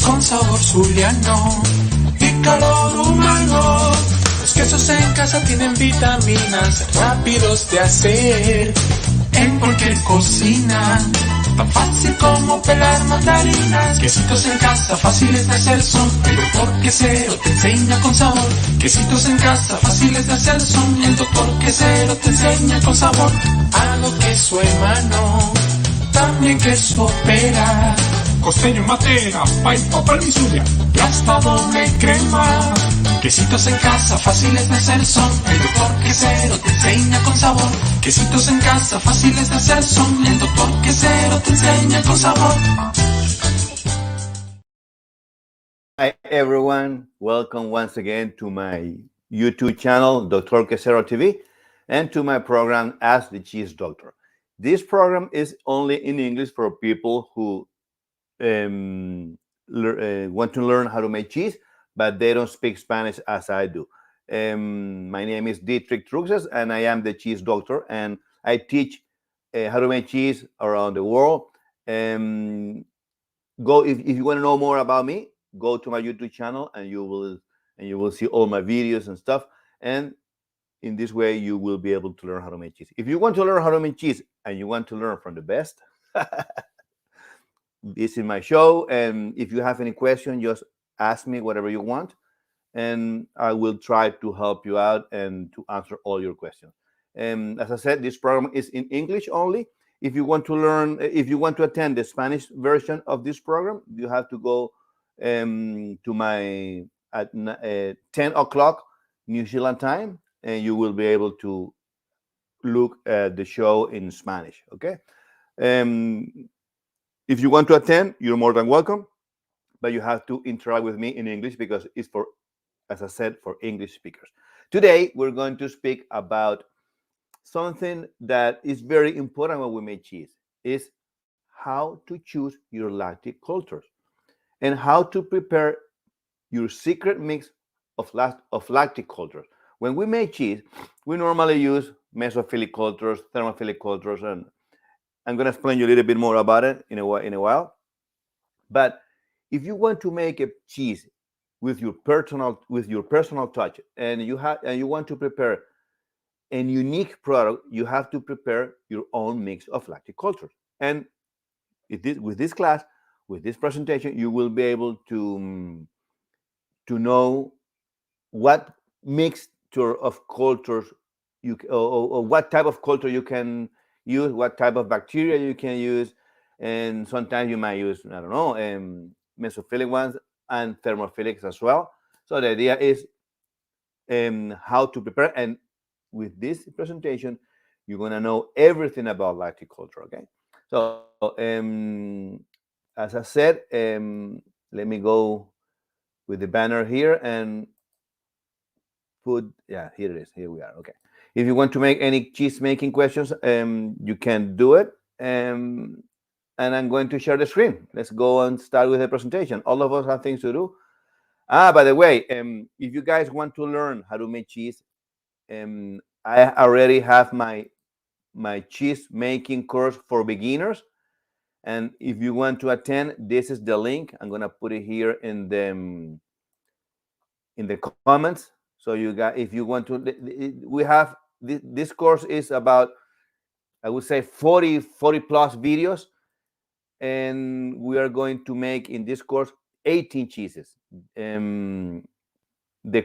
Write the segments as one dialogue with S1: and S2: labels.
S1: con sabor zuliano y calor humano. Los quesos en casa tienen vitaminas, rápidos de hacer en cualquier cocina. Tan fácil como pelar mandarinas. Quesitos en casa, fáciles de hacer son. El doctor Quesero te enseña con sabor. Quesitos en casa, fáciles de hacer son. El doctor Quesero te enseña con sabor. Hago queso hermano, también queso pera, costeño matera, pay, papal y zulia, y hasta doble crema. Quesitos en casa, fáciles de hacer son. El doctor Quesero te enseña con sabor. Quesitos en casa, fáciles de hacer son. El doctor Quesero te enseña con sabor.
S2: Hi everyone, welcome once again to my YouTube channel, Dr. Quesero TV, and to my program, Ask the Cheese Doctor. This program is only in English for people who want to learn how to make cheese, but they don't speak Spanish as I do. My name is Dietrich Truxas, and I am the cheese doctor, and I teach how to make cheese around the world. If you want to know more about me, go to my YouTube channel, and you will see all my videos and stuff. And in this way, you will be able to learn how to make cheese. If you want to learn how to make cheese and you want to learn from the best, this is my show. And if you have any question, just ask me whatever you want, and I will try to help you out and to answer all your questions. And as I said, this program is in English only. If you want to attend the Spanish version of this program, you have to go to my at 10 o'clock New Zealand time, and you will be able to look at the show in Spanish. Okay. If you want to attend, you're more than welcome, but you have to interact with me in English because it's for, as I said, for English speakers. Today, we're going to speak about something that is very important when we make cheese, is how to choose your lactic cultures and how to prepare your secret mix of lactic cultures. When we make cheese, we normally use mesophilic cultures, thermophilic cultures, and I'm going to explain you a little bit more about it in a while. But if you want to make a cheese with your personal touch, and you want to prepare a unique product, you have to prepare your own mix of lactic cultures. And with this class, with this presentation, you will be able to know what mixture of cultures or what type of culture you can use, what type of bacteria you can use, and sometimes you might use, I don't know, mesophilic ones and thermophilics as well. So the idea is how to prepare, and with this presentation, you're gonna know everything about lactic culture. Okay, so as I said, let me go with the banner here and put, yeah, here it is. Here we are. Okay. If you want to make any cheese making questions, you can do it. And I'm going to share the screen. Let's go and start with the presentation. All of us have things to do. By the way, if you guys want to learn how to make cheese, I already have my cheese making course for beginners. And if you want to attend, this is the link. I'm gonna put it here in the comments. So you got, if you want to, we have this course is about, I would say 40 plus videos, and we are going to make in this course 18 cheeses. The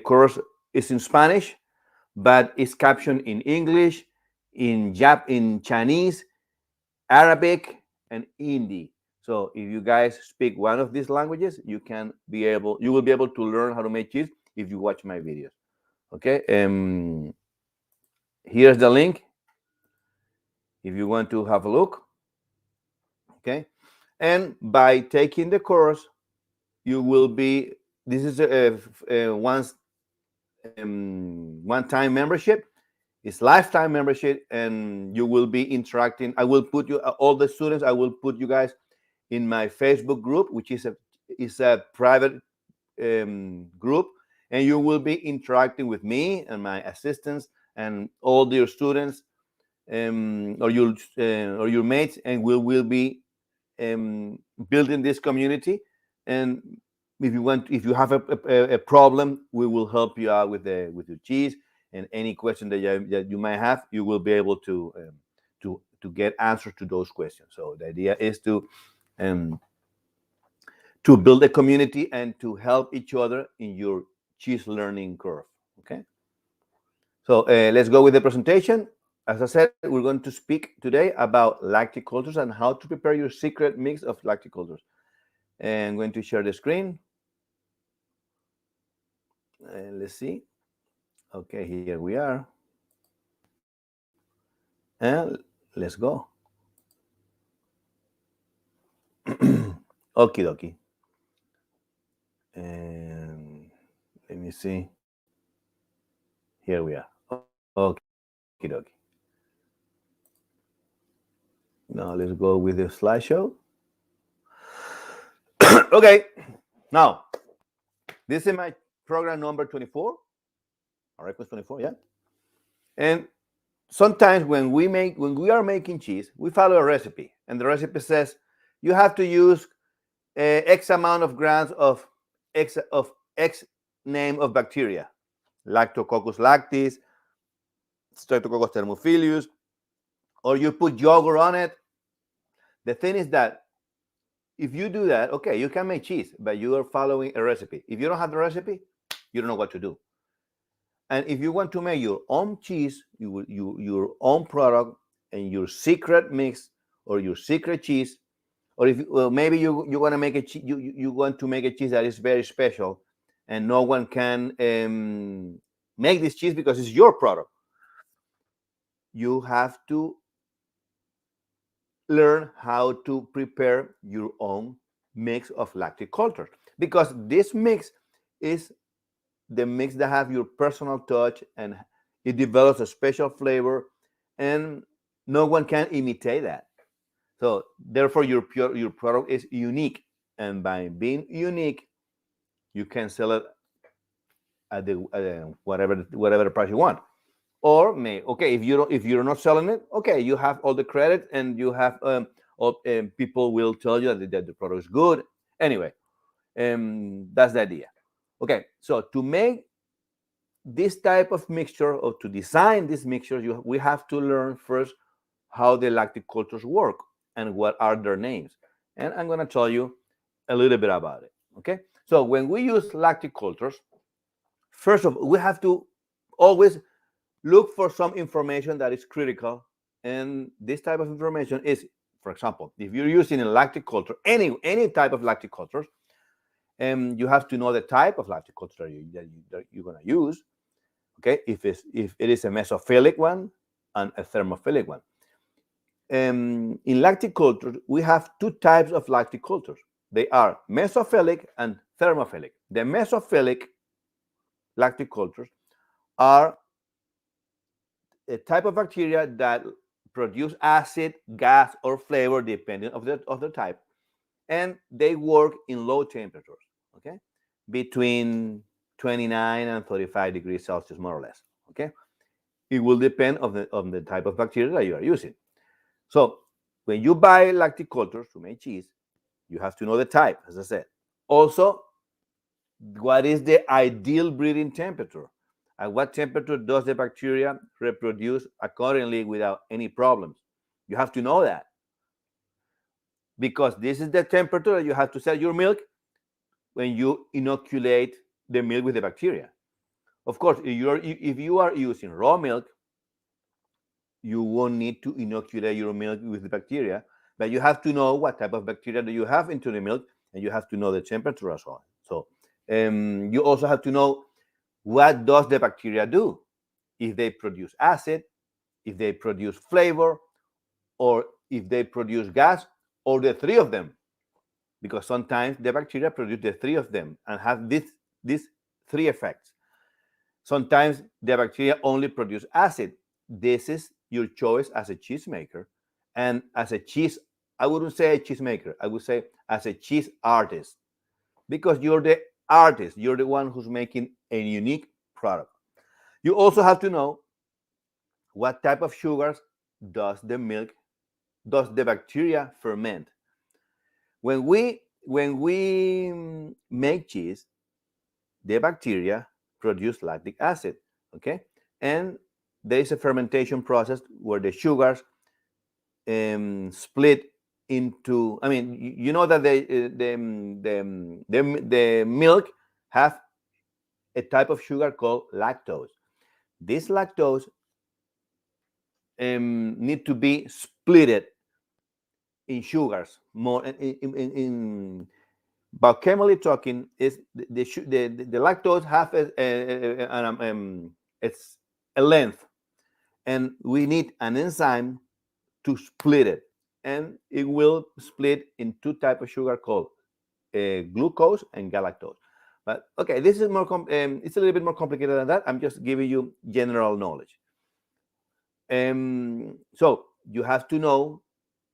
S2: course is in Spanish, but it's captioned in English, in Chinese, Arabic, and Hindi. So if you guys speak one of these languages, you will be able to learn how to make cheese if you watch my videos. Okay. Here's the link if you want to have a look. Okay. And by taking the course, you will be, this is a one-time membership. It's lifetime membership, and you will be interacting. I will put you, all the students, I will put you guys in my Facebook group, which is a private group, and you will be interacting with me and my assistants and all your students or your mates, and we will be building this community And if you have a problem, we will help you out with your cheese, and any question that you might have, you will be able to get answers to those questions. So the idea is um, to build a community and to help each other in your cheese learning curve. Okay. So let's go with the presentation. As I said, we're going to speak today about lactic cultures and how to prepare your secret mix of lactic cultures. And I'm going to share the screen. And let's see. Okay, here we are. And let's go. Okie dokie. And let me see. Here we are. Okie dokie. Now let's go with the slideshow. Okay. Now, this is my program number 24. All right, 24, yeah. And sometimes when we are making cheese, we follow a recipe, and the recipe says you have to use X amount of grams of X name of bacteria, Lactococcus lactis, Streptococcus thermophilus, or you put yogurt on it. The thing is that if you do that, okay, you can make cheese, but you are following a recipe. If you don't have the recipe, you don't know what to do. And if you want to make your own cheese, your own product, and your secret mix or your secret cheese, or if maybe you want to make you want to make a cheese that is very special, and no one can make this cheese because it's your product. You have to learn how to prepare your own mix of lactic cultures, because this mix is the mix that have your personal touch, and it develops a special flavor, and no one can imitate that. So therefore your product is unique, and by being unique, you can sell it at the whatever price you want. Or okay, if you're not selling it, okay, you have all the credit, and you have people will tell you that the product is good. Anyway, that's the idea. Okay, so to make this type of mixture, or to design this mixture, we have to learn first how the lactic cultures work and what are their names. And I'm going to tell you a little bit about it. Okay, so when we use lactic cultures, first of all, we have to always look for some information that is critical. And this type of information is, for example, if you're using a lactic culture, any type of lactic cultures, you have to know the type of lactic culture that you're going to use. Okay, if it is a mesophilic one and a thermophilic one. In lactic cultures, we have two types of lactic cultures. They are mesophilic and thermophilic. The mesophilic lactic cultures are a type of bacteria that produce acid, gas, or flavor depending of the type, and they work in low temperatures. Okay, between 29 and 35 degrees Celsius, more or less. Okay, it will depend on the type of bacteria that you are using. So when you buy lactic cultures to make cheese, you have to know the type, as I said. Also, what is the ideal breeding temperature? At what temperature does the bacteria reproduce accordingly without any problems? You have to know that, because this is the temperature that you have to set your milk when you inoculate the milk with the bacteria. Of course, if you are using raw milk, you won't need to inoculate your milk with the bacteria, but you have to know what type of bacteria do you have into the milk, and you have to know the temperature as well. So you also have to know what does the bacteria do, if they produce acid, if they produce flavor, or if they produce gas, or the three of them, because sometimes the bacteria produce the three of them and have these three effects. Sometimes the bacteria only produce acid. This is your choice as a cheesemaker, and as a cheese, I wouldn't say a cheesemaker, I would say as a cheese artist, because you're the artist, you're the one who's making a unique product. You also have to know what type of sugars does the bacteria ferment. When we when we make cheese, the bacteria produce lactic acid, okay? And there is a fermentation process where the sugars split into, I mean, you know that the milk have a type of sugar called lactose. This lactose need to be splitted in sugars more in biochemically talking is the lactose have it's a length, and we need an enzyme to split it, and it will split in two types of sugar called glucose and galactose. But okay, this is more it's a little bit more complicated than that. I'm just giving you general knowledge. So you have to know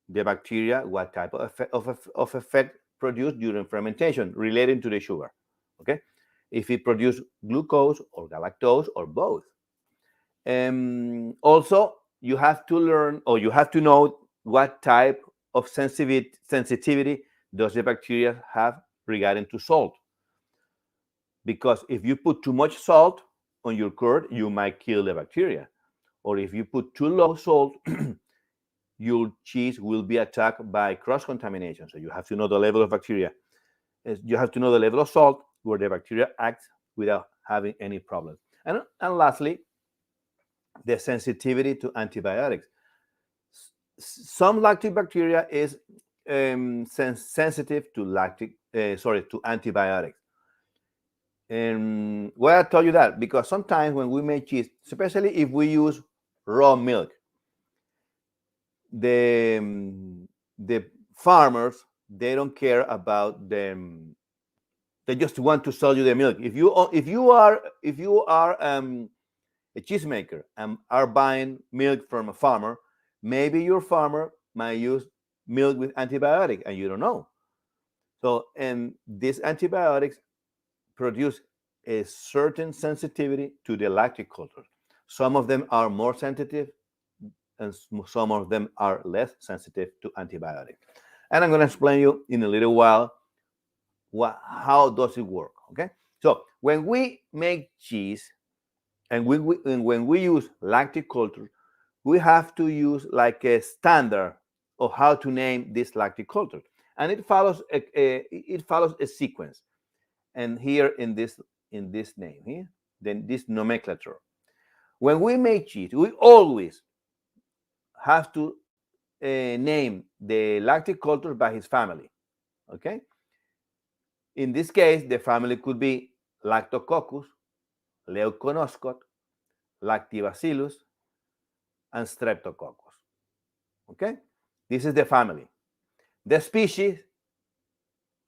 S2: the bacteria, what type of effect produced during fermentation relating to the sugar. Okay, if it produces glucose or galactose or both. Also, you have to learn, or you have to know what type of sensitivity does the bacteria have regarding to salt. Because if you put too much salt on your curd, you might kill the bacteria. Or if you put too low salt, your cheese will be attacked by cross-contamination. So you have to know the level of bacteria. You have to know the level of salt where the bacteria acts without having any problem. And lastly, the sensitivity to antibiotics. Some lactic bacteria is sensitive to to antibiotics. And why I tell you that? Because sometimes when we make cheese, especially if we use raw milk, the farmers, they don't care about them. They just want to sell you the milk. If you are a cheesemaker and are buying milk from a farmer, maybe your farmer might use milk with antibiotic and you don't know. So, and these antibiotics produce a certain sensitivity to the lactic culture. Some of them are more sensitive and some of them are less sensitive to antibiotics. And I'm going to explain you in a little while how does it work, okay? So when we make cheese and when we use lactic culture, we have to use like a standard of how to name this lactic culture. And it follows a sequence. And here in this name here, then this nomenclature. When we make cheese, we always have to name the lactic culture by his family. Okay. In this case, the family could be Lactococcus, Leoconoscot, Lactobacillus, and Streptococcus. Okay. This is the family. The species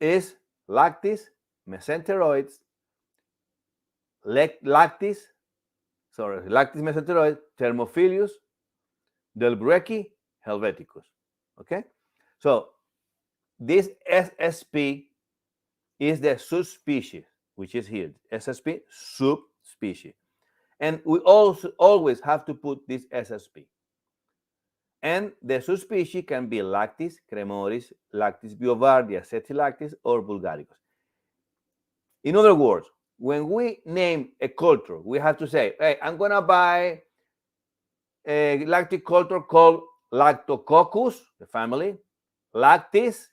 S2: is Lactic Mesenteroids, Lactic Mesenteroids, Thermophilus, Delbrueckii, Helveticus. Okay, so this SSP is the subspecies, which is here. SSP subspecies, and we also always have to put this SSP. And the subspecies can be Lactis cremoris, Lactis biovardi, Acetilactis, or Bulgaricus. In other words, when we name a culture, we have to say, hey, I'm going to buy a lactic culture called Lactococcus, the family, Lactis,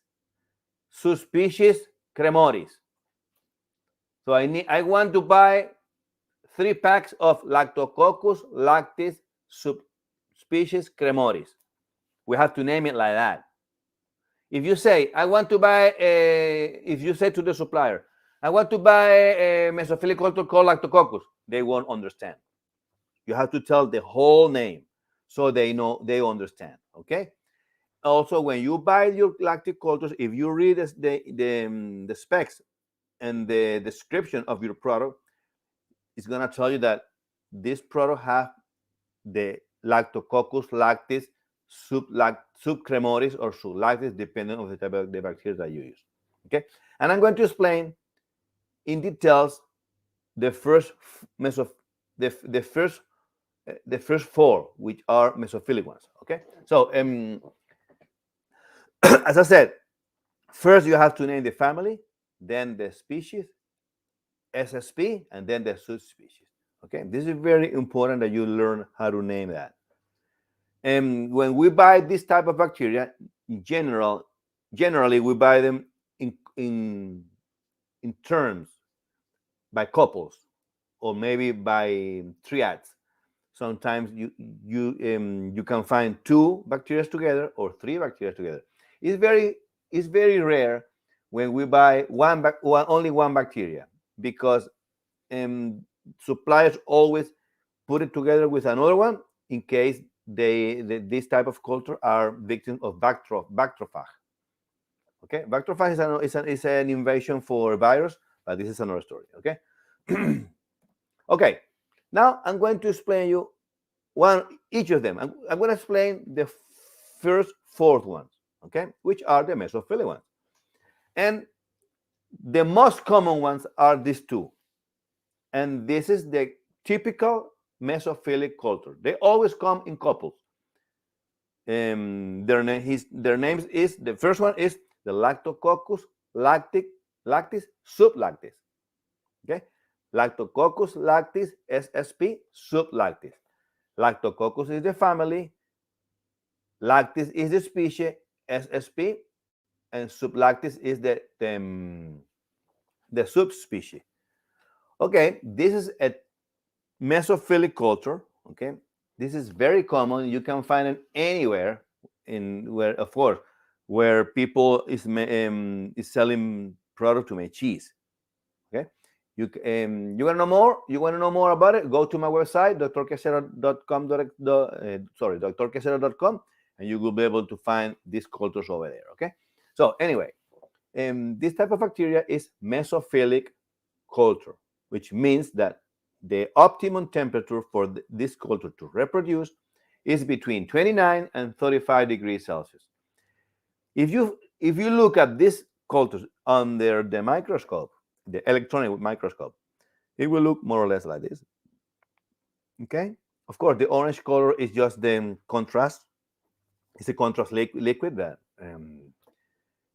S2: subspecies cremoris. So I want to buy 3 packs of Lactococcus lactis subspecies cremoris. We have to name it like that. If you say, I want to buy if you say to the supplier, I want to buy a Mesophilic culture called Lactococcus, they won't understand. You have to tell the whole name so they know, they understand, okay? Also, when you buy your lactic cultures, if you read the specs and the description of your product, it's going to tell you that this product has the Lactococcus lactis subcremoris or sublactis, depending on the type of the bacteria that you use. Okay, and I'm going to explain in details the first the first 4, which are mesophilic ones. Okay, so as I said, First, you have to name the family, then the species, SSP, and then the subspecies. Okay, this is very important that you learn how to name that. And when we buy this type of bacteria, in generally we buy them in in in terms by couples or maybe by triads. Sometimes you can find two bacteria together or three bacteria together. It's very it's very rare when we buy only one bacteria because um, suppliers always put it together with another one in case this type of culture are victims of bactrophage. Okay, bactrophage is an invasion for virus, but this is another story. Okay, okay. Now I'm going to explain you one each of them. I'm going to explain the first fourth ones. Okay, which are the mesophilic ones, and the most common ones are these two, and this is the typical mesophilic culture. They always come in couples. Their names is the first one is the Lactococcus lactis sublactis. Okay, Lactococcus lactis SSP sublactis. Lactococcus is the family, lactis is the species, SSP, and sublactis is the subspecies. Okay, this is a mesophilic culture. Okay, this is very common. You can find it anywhere in where, of course, where people is selling product to make cheese. Okay, you want to know more? You want to know more about it? Go to my website, drquesero.com. Sorry, drquesero.com, and you will be able to find these cultures over there. Okay, so anyway, this type of bacteria is mesophilic culture, which means that the optimum temperature for this culture to reproduce is between 29 and 35 degrees Celsius. If you look at these cultures under the microscope, the electron microscope, it will look more or less like this. Okay, of course, the orange color is just the contrast. It's a contrast liquid that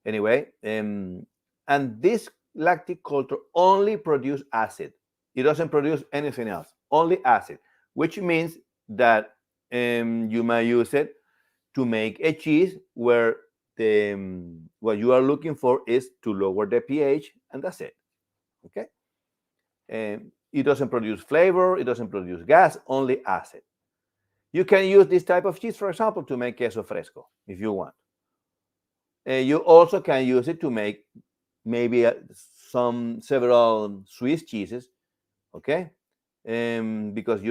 S2: anyway, and this lactic culture only produce acid. It doesn't produce anything else, only acid, which means that you might use it to make a cheese where what you are looking for is to lower the pH, and that's it. Okay, it doesn't produce flavor, it doesn't produce gas, only acid. You can use this type of cheese, for example, to make queso fresco if you want. You also can use it to make maybe several Swiss cheeses, okay? Because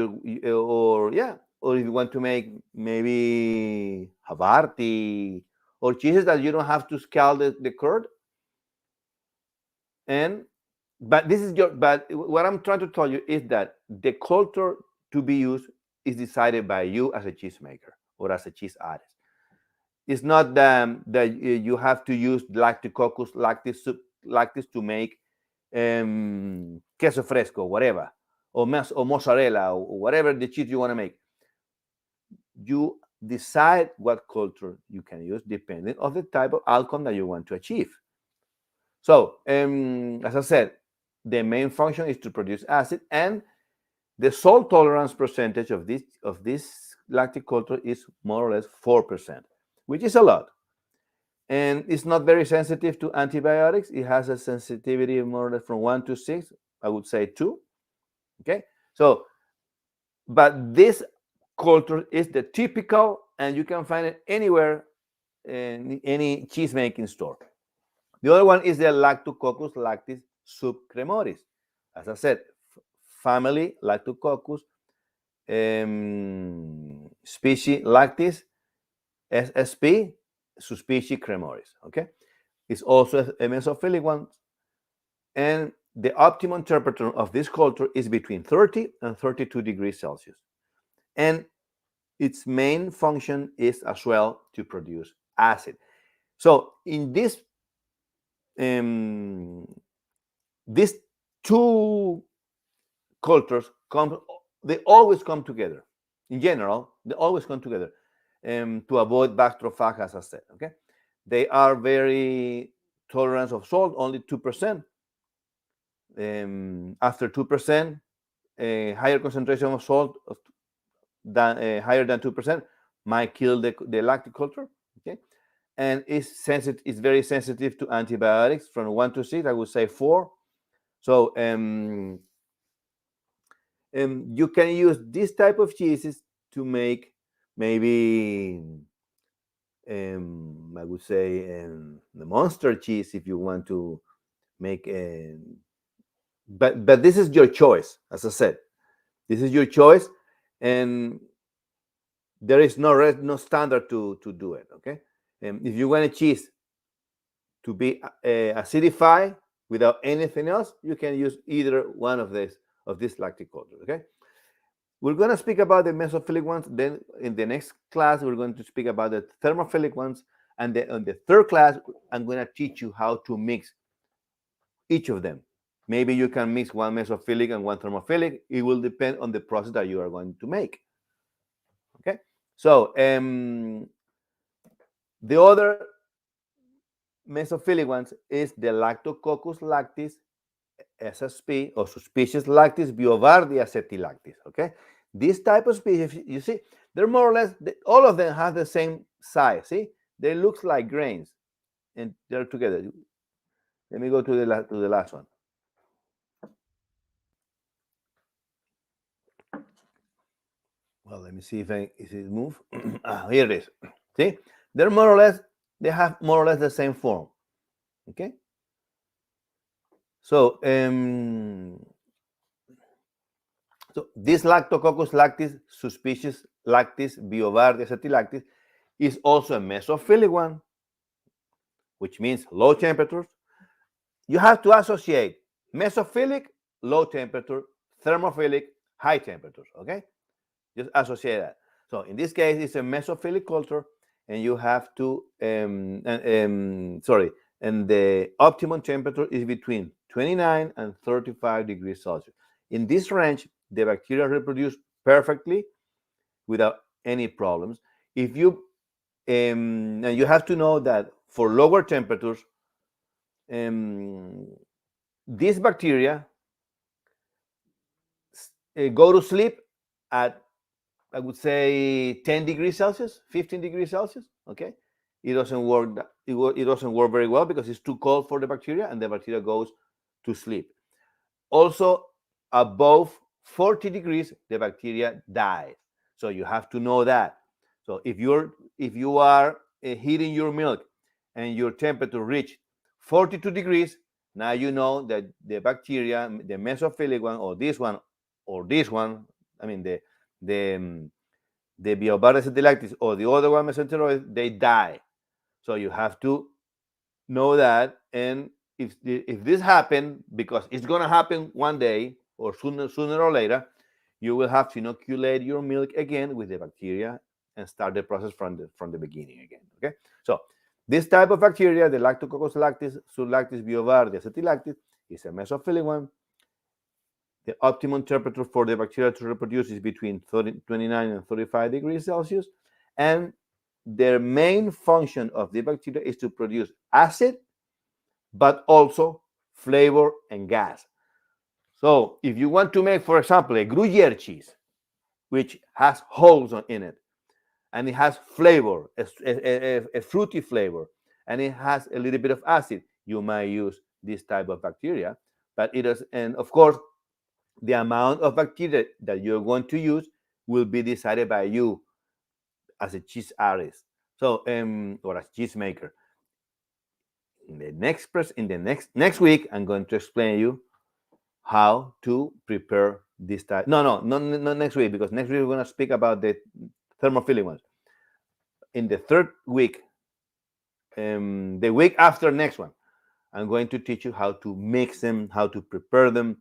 S2: or if you want to make maybe Havarti or cheeses that you don't have to scald the curd. But what I'm trying to tell you is that the culture to be used is decided by you as a cheesemaker or as a cheese artist. It's not that you have to use Lactococcus lactis to make queso fresco, whatever, or mozzarella, or whatever the cheese you want to make. You decide what culture you can use depending on the type of outcome that you want to achieve. So, as I said, the main function is to produce acid, and the salt tolerance percentage of this lactic culture is more or less 4%, which is a lot. And it's not very sensitive to antibiotics. It has a sensitivity more or less from 1 to 6, I would say 2. Okay, so, but this culture is the typical, and you can find it anywhere in any cheese making store. The other one is the Lactococcus lactis subcremoris. As I said, family Lactococcus, species lactis, SSP, subspecies cremoris. Okay, it's also a mesophilic one, and the optimum temperature of this culture is between 30 and 32 degrees Celsius, and its main function is as well to produce acid. So in these two cultures they always come together. In general, they always come together to avoid bactrophage, as I said. Okay, they are very tolerance of salt only 2%. After 2%, a higher concentration of salt higher than 2% might kill the lactic culture. Okay, and it's very sensitive to antibiotics from 1 to 6. I would say 4. So you can use this type of cheeses to make maybe I would say the monster cheese if you want to make but this is your choice. As I said, this is your choice, and there is no standard to do it. Okay, if you want a cheese to be acidified without anything else, you can use either one of this lactic cultures. Okay, we're going to speak about the mesophilic ones. Then in the next class, we're going to speak about the thermophilic ones, and on the third class, I'm going to teach you how to mix each of them. Maybe you can mix one mesophilic and one thermophilic. It will depend on the process that you are going to make. Okay, so the other mesophilic ones is the Lactococcus lactis SSP or suspicious lactis biovardi acetilactis. Okay, this type of species, you see, they're more or less all of them have the same size. See, they look like grains, and they're together. Let me go to the last one. Well, let me see if it move. Here it is. See, they have more or less the same form. Okay. So, so this Lactococcus lactis, suspicious lactis, biovardi acetilactis, is also a mesophilic one, which means low temperatures. You have to associate mesophilic, low temperature, thermophilic, high temperatures. Okay, just associate that. So in this case, it's a mesophilic culture, and you have to and the optimum temperature is between 29 and 35 degrees Celsius. In this range, the bacteria reproduce perfectly without any problems. If you and you have to know that for lower temperatures, these bacteria go to sleep at, I would say, 10 degrees Celsius, 15 degrees Celsius. Okay, it doesn't work. It doesn't work very well because it's too cold for the bacteria, and the bacteria goes to sleep. Also, above 40 degrees, the bacteria dies. So you have to know that. So if you are heating your milk and your temperature reach 42 degrees, now you know that the bacteria, the mesophilic one, or this one, I mean the Biovardi acetilactis or the other one, Mesenteroids, they die. So you have to know that, and if this happens, because it's going to happen one day or sooner or later, you will have to inoculate your milk again with the bacteria and start the process from the beginning again. Okay, so this type of bacteria, the Lactococcus lactis, Sublactis biovardi acetilactis, is a mesophilic one. The optimum temperature for the bacteria to reproduce is between 29 and 35 degrees Celsius, and their main function of the bacteria is to produce acid, but also flavor and gas. So if you want to make, for example, a Gruyere cheese, which has holes in it, and it has flavor, a fruity flavor, and it has a little bit of acid, you might use this type of bacteria. But it is, and of course, the amount of bacteria that you're going to use will be decided by you as a cheese artist, so or as cheese maker. In the next week, I'm going to explain you how to prepare this type. No, not next week, because next week we're going to speak about the thermophilic ones. In the third week, the week after next one, I'm going to teach you how to mix them, how to prepare them,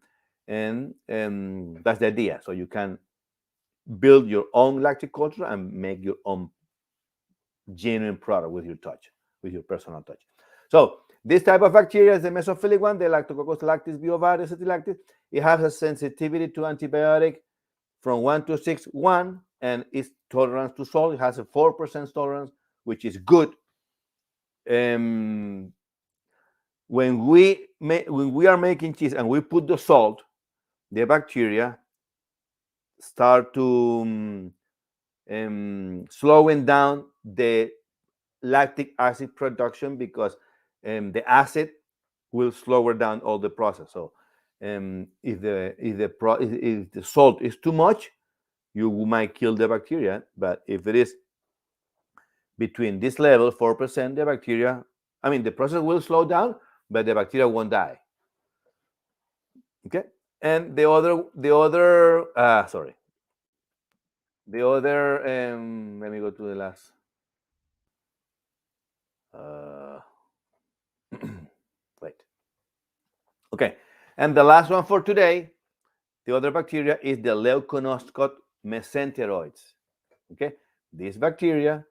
S2: and that's the idea. So you can build your own lactic culture and make your own genuine product with your touch, with your personal touch. So this type of bacteria is the mesophilic one, the Lactococcus lactis biovardi acetilactis. It has a sensitivity to antibiotic from 1 to 6, 1, and its tolerance to salt. It has a 4% tolerance, which is good. when we are making cheese and we put the salt, the bacteria start to slowing down the lactic acid production because the acid will slow down all the process. So if the salt is too much, you might kill the bacteria. But if it is between this level, 4%, the bacteria, the process will slow down, but the bacteria won't die. Okay, and the other, let me go to the last. Wait. Okay, and the last one for today, the other bacteria is the Leoconoscot Mesenteroids. Okay, these bacteria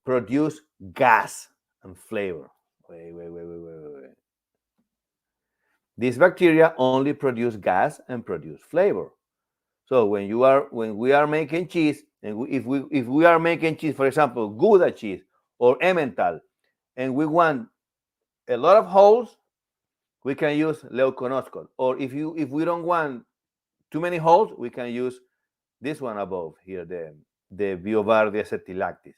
S2: produce gas and flavor. Wait. These bacteria only produce gas and produce flavor. So when we are making cheese, and if we are making cheese, for example, Gouda cheese or Emmental, and we want a lot of holes, we can use Leoconoscot. Or if we don't want too many holes, we can use this one above here, the Biovardia septilactis.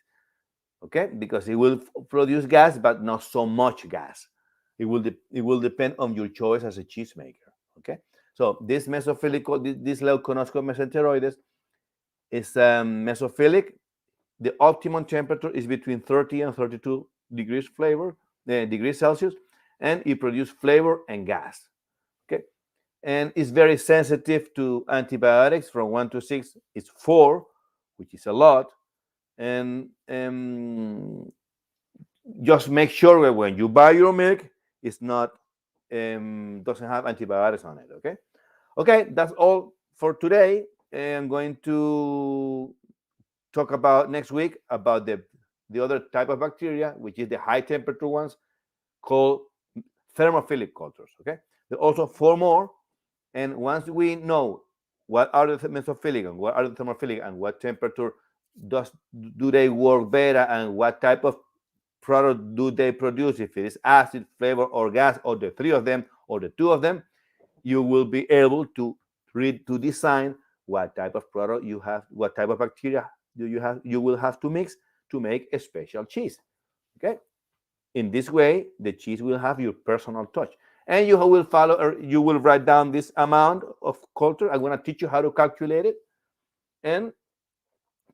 S2: Okay, because it will produce gas, but not so much gas. It will depend on your choice as a cheesemaker. Okay, so this mesophilic, this Leoconoscot mesenteroides is mesophilic. The optimum temperature is between 30 and 32 degrees degrees Celsius, and it produces flavor and gas. Okay, and it's very sensitive to antibiotics. From 1 to 6, it's 4, which is a lot. And just make sure that when you buy your milk, it's not doesn't have antibiotics on it. Okay, that's all for today. I'm going to talk about next week about the other type of bacteria, which is the high temperature ones called thermophilic cultures. Okay, there are also 4 more, and once we know what are the mesophilic and what are the thermophilic and what temperature do they work better and what type of product do they produce, if it is acid, flavor, or gas, or the 3 of them, or the 2 of them, you will be able to design what type of product you have, what type of bacteria you will have to mix to make a special cheese. Okay, in this way the cheese will have your personal touch, and you will follow, or you will write down this amount of culture. I'm going to teach you how to calculate it, and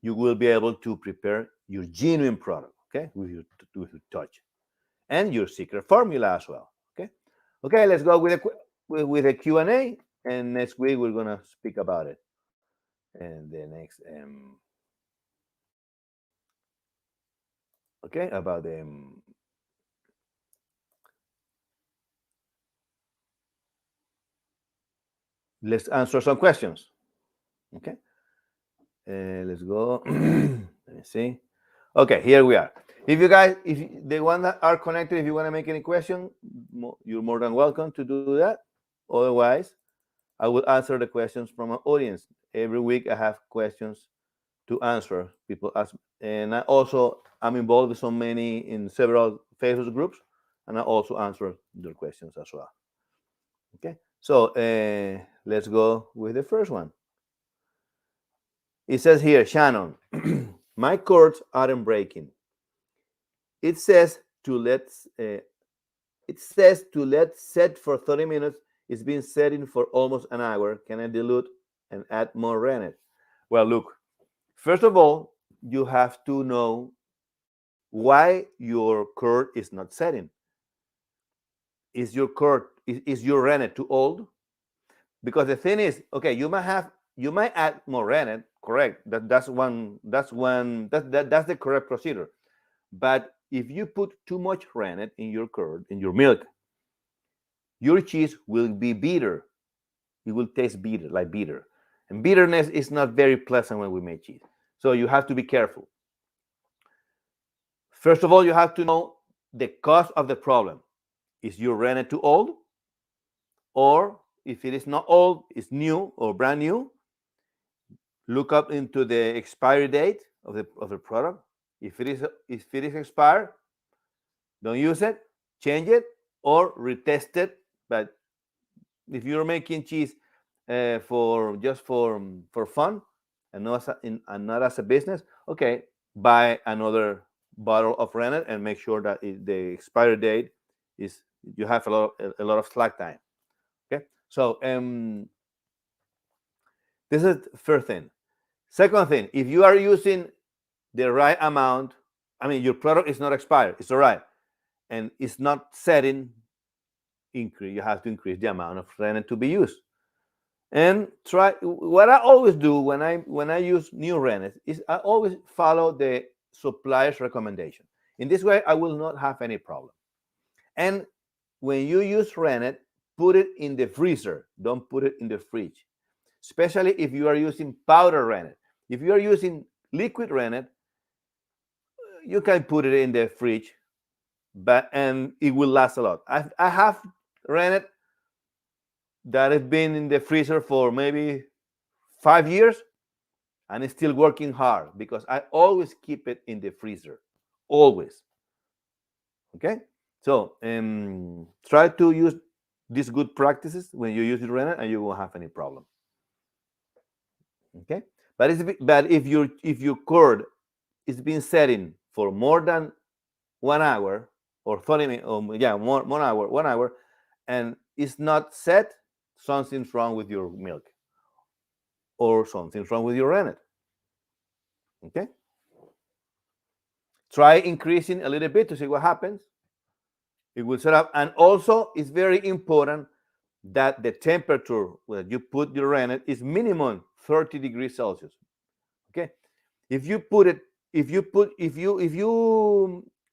S2: you will be able to prepare your genuine product, okay, with your touch and your secret formula as well. Okay, let's go with a Q&A, and next week we're going to speak about it. And the next about the let's answer some questions. Okay, let's go. Let me see. Okay, here we are. If the one that are connected, if you want to make any question, you're more than welcome to do that. Otherwise, I will answer the questions from our audience. Every week I have questions to answer. People ask, and I'm involved in several Facebook groups, and I also answer their questions as well. Okay, so let's go with the first one. It says here, Shannon, my cords aren't breaking. It says to let set for 30 minutes. It's been setting for almost an hour. Can I dilute and add more rennet? Well, look, first of all, you have to know why your curd is not setting. Is your rennet too old? Because the thing is, okay, you might add more rennet, correct? That's the correct procedure. But if you put too much rennet in your curd, in your milk, your cheese will be bitter. It will taste bitter, like bitter. And bitterness is not very pleasant when we make cheese. So you have to be careful. First of all, you have to know the cause of the problem. Is your rennet too old? Or if it is not old, it's new or brand new, look up into the expiry date of the product. If it is expired, Don't use it, change it, or retest it. But if you're making cheese for just for fun and not as a business, okay, buy another bottle of rennet and make sure that the expiry date is you have a lot of slack time. Okay, so this is first thing. Second thing, if you are using the right amount, I mean your product is not expired, it's all right, and it's not setting increase. You have to increase the amount of rennet to be used. And try what I always do when I use new rennet is I always follow the supplier's recommendation. In this way, I will not have any problem. And when you use rennet, put it in the freezer. Don't put it in the fridge, especially if you are using powder rennet. If you are using liquid rennet, you can put it in the fridge, and it will last a lot. I have rennet that has been in the freezer for maybe 5 years, and it's still working hard because I always keep it in the freezer, always. Okay, so try to use these good practices when you use the rennet, and you won't have any problem. Okay, but if your curd is been setting for more than 1 hour or 30 minutes, more 1 hour, and it's not set, something's wrong with your milk or something's wrong with your rennet. Okay, try increasing a little bit to see what happens. It will set up, and also it's very important that the temperature where you put your rennet is minimum 30 degrees Celsius. Okay, if you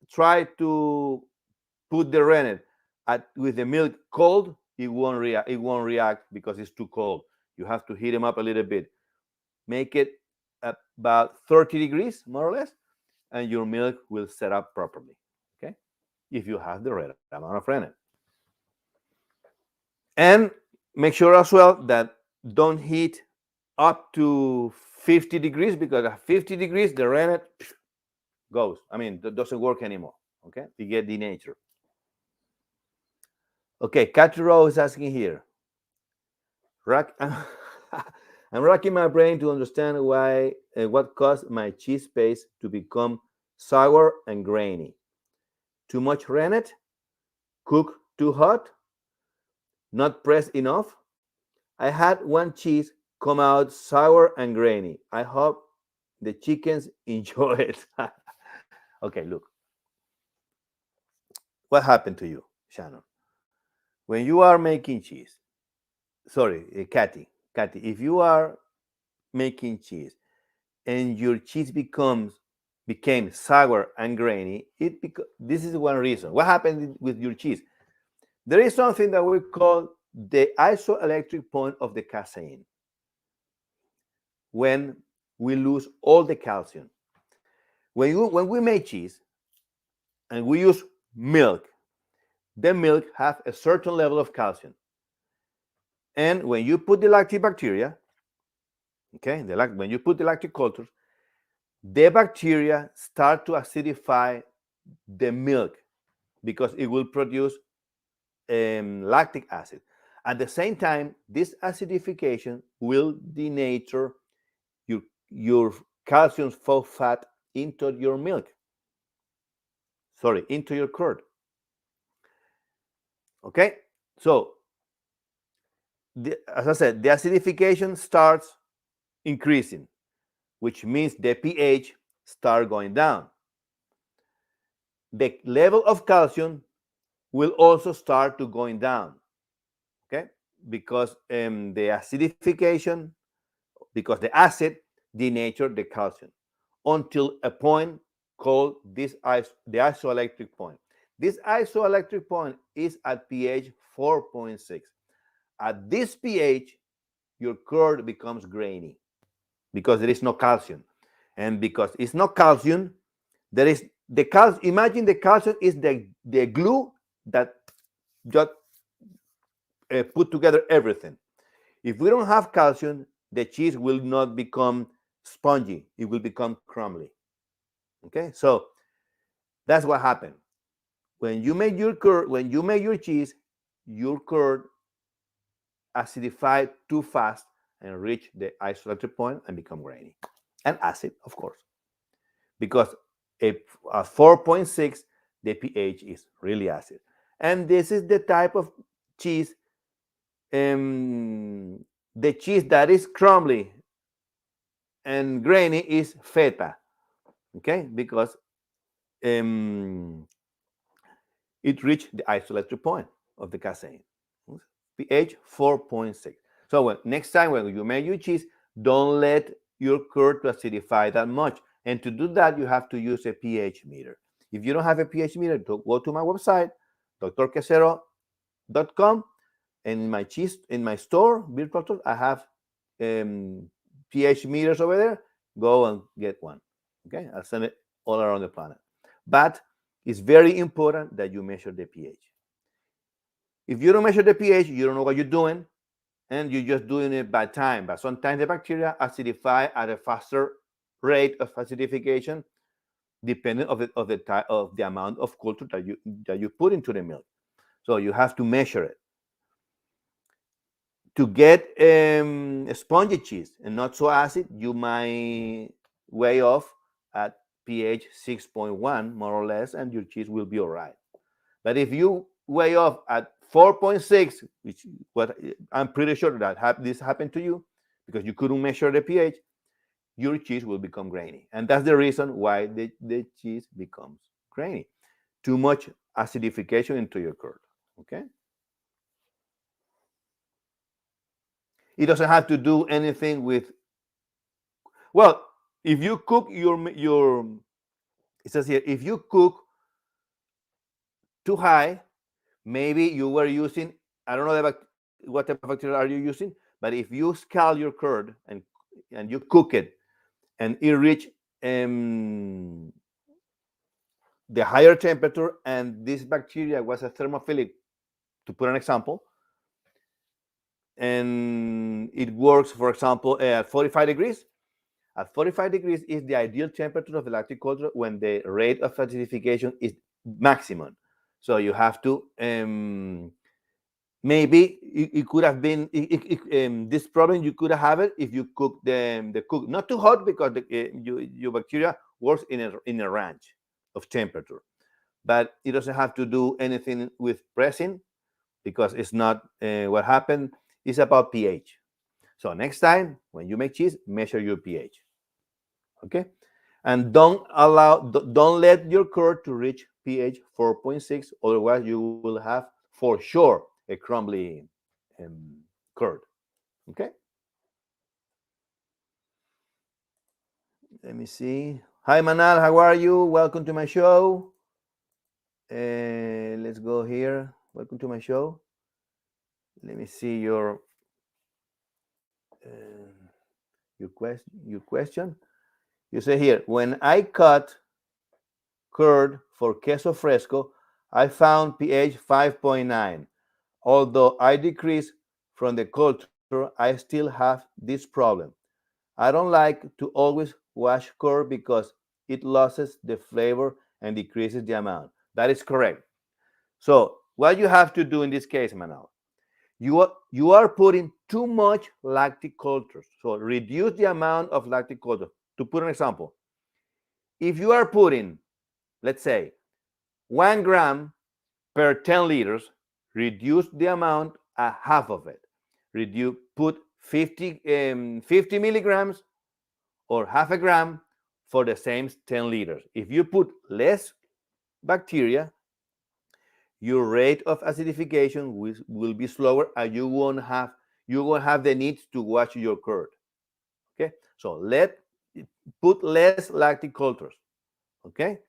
S2: try to put the rennet with the milk cold, it won't react because it's too cold. You have to heat them up a little bit. Make it about 30 degrees, more or less, and your milk will set up properly. Okay, if you have the right amount of rennet. And make sure as well that don't heat up to 50 degrees, because at 50 degrees the rennet goes. I mean, that doesn't work anymore. Okay, you get denatured. Okay, Caturo is asking here. I'm racking my brain to understand what caused my cheese paste to become sour and grainy. Too much rennet? Cook too hot? Not pressed enough? I had one cheese come out sour and grainy. I hope the chickens enjoy it. Okay, look. What happened to you, Shannon? When you are making cheese, sorry, Kathy, if you are making cheese and your cheese became sour and grainy, this is one reason. What happened with your cheese? There is something that we call the isoelectric point of the casein. When we lose all the calcium. When we make cheese and we use milk, the milk has a certain level of calcium. And when you put the lactic bacteria, okay, when you put the lactic cultures, the bacteria start to acidify the milk because it will produce lactic acid. At the same time, this acidification will denature your calcium phosphate into your milk. Sorry, into your curd. Okay, so as I said, the acidification starts increasing, which means the pH start going down. The level of calcium will also start to going down. Okay, because the acidification, because the acid denature the calcium until a point called the isoelectric point. This isoelectric point is at pH 4.6. At this pH, your curd becomes grainy because there is no calcium. And because it's no calcium, there is the calcium. Imagine the calcium is the glue that just put together everything. If we don't have calcium, the cheese will not become spongy. It will become crumbly. Okay, so that's what happened. when you make your curd, when you make your cheese, your curd acidify too fast and reach the isoelectric point and become grainy. And acid, of course, because at 4.6, the pH is really acid. And this is the type of cheese, the cheese that is crumbly and grainy is feta, okay? Because it reached the isoelectric point of the casein, pH 4.6. So next time when you make your cheese, don't let your curd to acidify that much. And to do that, you have to use a pH meter. If you don't have a pH meter, go to my website, drcasero.com, and in my store, virtual store, I have pH meters over there. Go and get one. Okay, I'll send it all around the planet. But it's very important that you measure the pH. If you don't measure the pH, you don't know what you're doing, and you're just doing it by time. But sometimes the bacteria acidify at a faster rate of acidification, depending of the amount of culture that you put into the milk. So you have to measure it. To get a spongy cheese and not so acid, you might weigh off at pH 6.1 more or less, and your cheese will be all right. But if you weigh off at 4.6, which what I'm pretty sure that this happened to you because you couldn't measure the pH, your cheese will become grainy. And that's the reason why the cheese becomes grainy. Too much acidification into your curd, okay? It doesn't have to do anything with, well, if you cook it says here, if you cook too high, maybe you were using, I don't know what type of bacteria are you using, but if you scald your curd and you cook it and it reach the higher temperature, and this bacteria was a thermophilic, to put an example, and it works, for example, at 45 degrees. At 45 degrees is the ideal temperature of the lactic culture when the rate of acidification is maximum. So you have to, maybe it could have been, this problem you could have it if you cook the cook not too hot, because your bacteria works in a range of temperature. But it doesn't have to do anything with pressing, because it's not what happened. It's about pH. So next time when you make cheese, measure your pH. Okay, and don't let your curd to reach pH 4.6, otherwise you will have for sure a crumbly curd. Okay, let me see. Hi Manal, how are you? Welcome to my show. Let's go here. Welcome to my show. Let me see your question. You say here, when I cut curd for queso fresco, I found pH 5.9. Although I decreased from the culture, I still have this problem. I don't like to always wash curd because it loses the flavor and decreases the amount. That is correct. So what you have to do in this case, Manal, you are putting too much lactic cultures. So reduce the amount of lactic culture. To put an example, if you are putting, let's say, 1 gram per 10 liters, reduce the amount a half of it. Put 50 milligrams or half a gram for the same 10 liters. If you put less bacteria, your rate of acidification will be slower, and you won't have the need to wash your curd. Okay, so put less lactic cultures. Okay,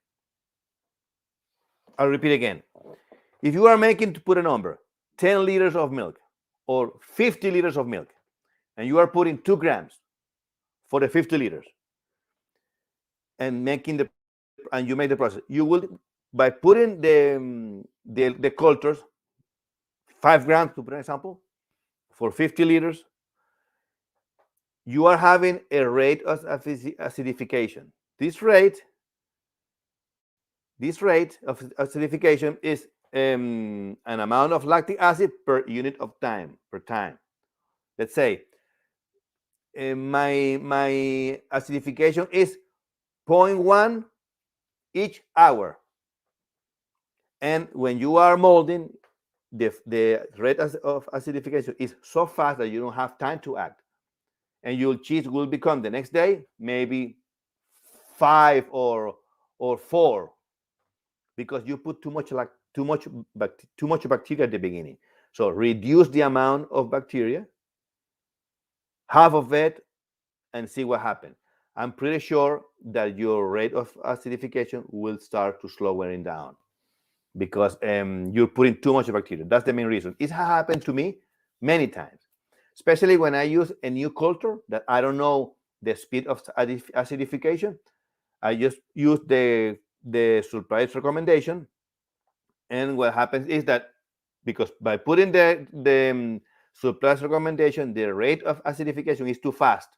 S2: I'll repeat again. If you are making, to put a number, 10 liters of milk or 50 liters of milk, and you are putting 2 grams for the 50 liters and you make the process, you will, by putting the cultures, 5 grams to put an example, for 50 liters, you are having a rate of acidification. This rate This rate of acidification is an amount of lactic acid per unit of time, per time. Let's say my acidification is 0.1 each hour. And when you are molding, the rate of acidification is so fast that you don't have time to act. And your cheese will become the next day maybe 5 or 4 because you put too much bacteria at the beginning. So reduce the amount of bacteria, half of it, and see what happens. I'm pretty sure that your rate of acidification will start to slowing down because you're putting too much bacteria. That's the main reason. It has happened to me many times, especially when I use a new culture that I don't know the speed of acidification. I just use the supplier's recommendation, and what happens is that because by putting the supplier's recommendation, the rate of acidification is too fast.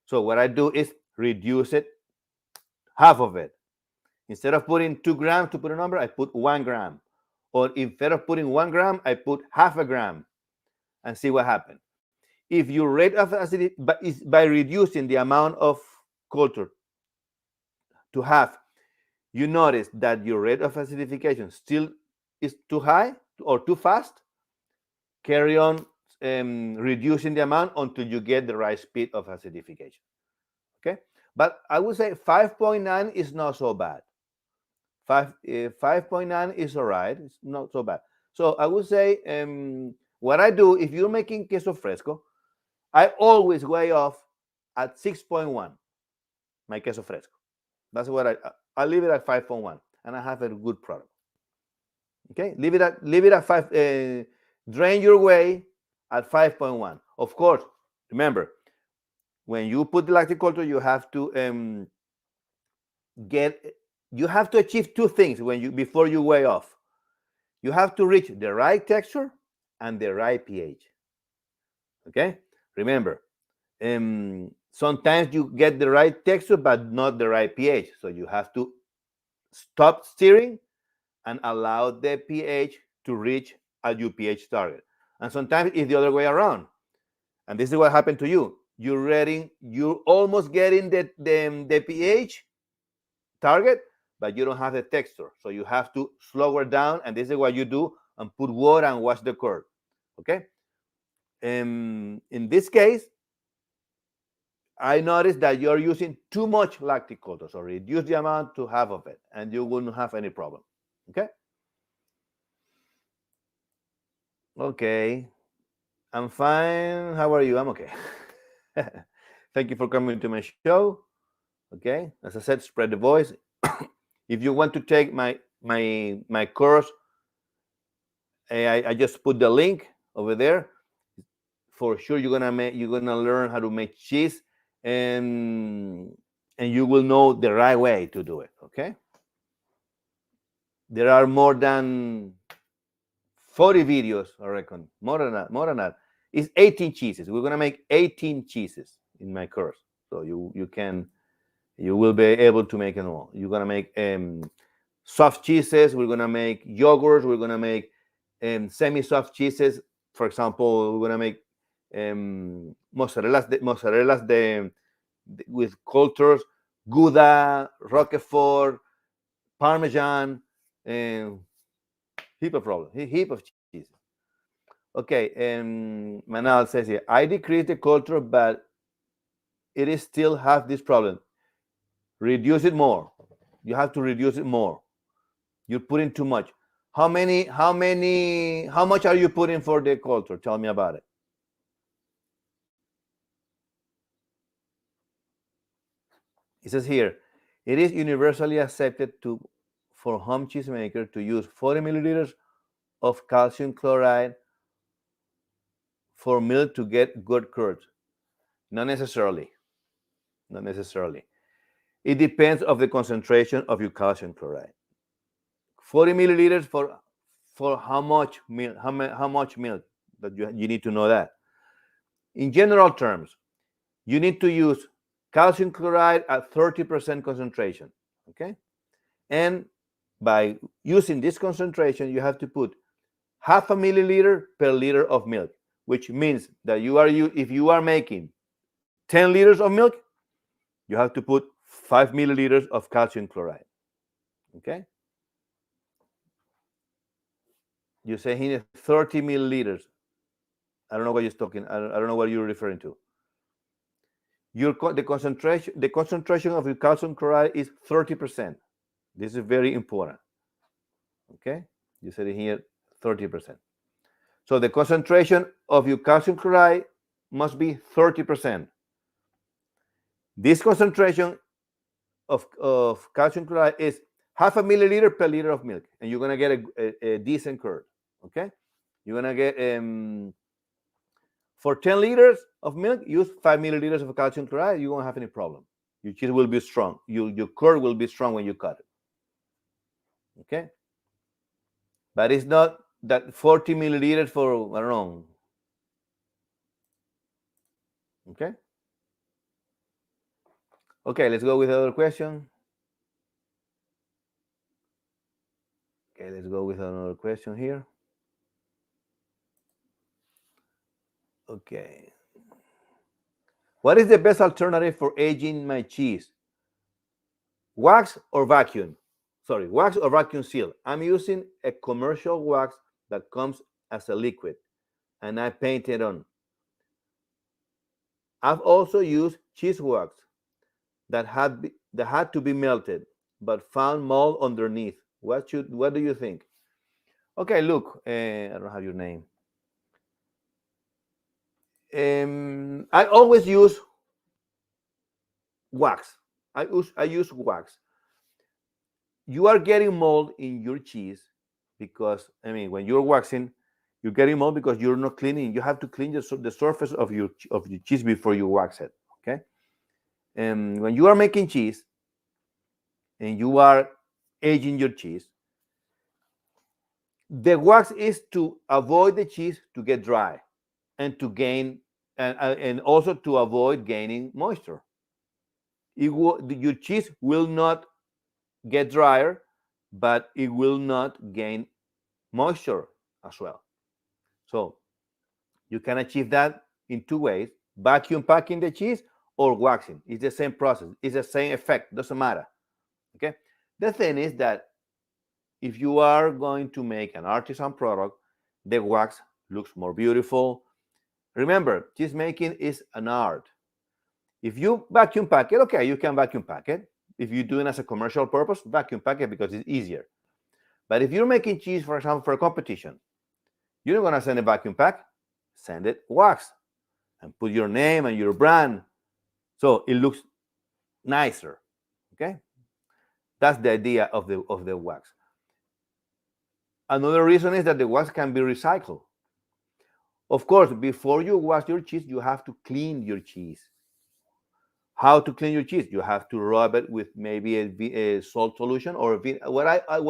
S2: So what I do is reduce it, half of it. Instead of putting 2 grams to put a number, I put 1 gram. Or instead of putting 1 gram, I put half a gram and see what happens. If your rate of acidity, is by reducing the amount of culture to half, you notice that your rate of acidification still is too high or too fast, carry on reducing the amount until you get the right speed of acidification. Okay, but I would say 5.9 is not so bad. 5.9 is all right. It's not so bad. So I would say what I do, if you're making queso fresco, I always weigh off at 6.1, my queso fresco. That's what I leave it at 5.1, and I have a good product. Okay, leave it at 5. Drain your whey at 5.1. Of course, remember, when you put the lactic culture, you have to achieve 2 things before you weigh off. You have to reach the right texture and the right pH. Okay, remember, sometimes you get the right texture but not the right pH, so you have to stop stirring and allow the pH to reach at your pH target. And sometimes it's the other way around, and this is what happened to you. You're almost getting the pH target, but you don't have the texture, so you have to slow it down, and this is what you do, and put water and wash the curd. Okay, in this case, I noticed that you're using too much lactic culture, so reduce the amount to half of it, and you wouldn't have any problem. Okay. Okay, I'm fine. How are you? I'm okay. Thank you for coming to my show. Okay, as I said, spread the voice. If you want to take my course, I just put the link over there. For sure, you're gonna learn how to make cheese, and you will know the right way to do it. Okay. There are more than 40 videos, I reckon. More than that. It's 18 cheeses. We're gonna make 18 cheeses in my course, so you will be able to make it all. You're gonna make soft cheeses. We're gonna make yogurts. We're gonna make semi-soft cheeses. For example, we're gonna make mozzarellas with cultures, Gouda, Roquefort, Parmesan, heap of cheeses. Okay, Manal says here, I decrease the culture, but it is still have this problem. Reduce it more. You have to reduce it more. You're putting too much. How much are you putting for the culture? Tell me about it. It says here, it is universally accepted for home cheesemaker to use 40 milliliters of calcium chloride for milk to get good curds. Not necessarily. Not necessarily. It depends of the concentration of your calcium chloride. 40 milliliters for how much milk? How much milk? That you need to know that. In general terms, you need to use calcium chloride at 30% concentration. Okay, and by using this concentration, you have to put half a milliliter per liter of milk, which means that if you are making 10 liters of milk, you have to put 5 milliliters of calcium chloride. Okay? You say here 30 milliliters. I don't know what you're talking. I don't know what you're referring to. The concentration of your calcium chloride is 30%. This is very important. Okay? You said here 30%. So the concentration of your calcium chloride must be 30%. This concentration of calcium chloride is half a milliliter per liter of milk, and you're going to get a decent curd. Okay? You're going to get, for 10 liters of milk, use 5 milliliters of calcium chloride. You won't have any problem. Your cheese will be strong. Your curd will be strong when you cut it. Okay? But it's not that 40 milliliters for, I don't know. Okay? Okay, let's go with another question. Okay, let's go with another question here. Okay. What is the best alternative for aging my cheese? Wax or vacuum? Sorry, wax or vacuum seal? I'm using a commercial wax that comes as a liquid, and I paint it on. I've also used cheese wax that had to be melted, but found mold underneath. What do you think? Okay, look, I don't have your name. I always use wax. I use wax. You are getting mold in your cheese because, I mean, when you're waxing, you're getting mold because you're not cleaning. You have to clean the surface of your cheese before you wax it. Okay. And when you are making cheese and you are aging your cheese, the wax is to avoid the cheese to get dry and to gain, and also to avoid gaining moisture. Your cheese will not get drier, but it will not gain moisture as well. So you can achieve that in two ways: vacuum packing the cheese or waxing. It's the same process. It's the same effect. Doesn't matter. Okay. The thing is that if you are going to make an artisan product, the wax looks more beautiful. Remember, cheese making is an art. If you vacuum pack it, okay, you can vacuum pack it. If you're doing it as a commercial purpose, vacuum pack it because it's easier. But if you're making cheese, for example, for a competition, you're not going to send a vacuum pack, send it wax and put your name and your brand so it looks nicer. Okay? That's the idea of the wax. Another reason is that the wax can be recycled. Of course, before you wax your cheese, you have to clean your cheese. How to clean your cheese? You have to rub it with maybe a salt solution or what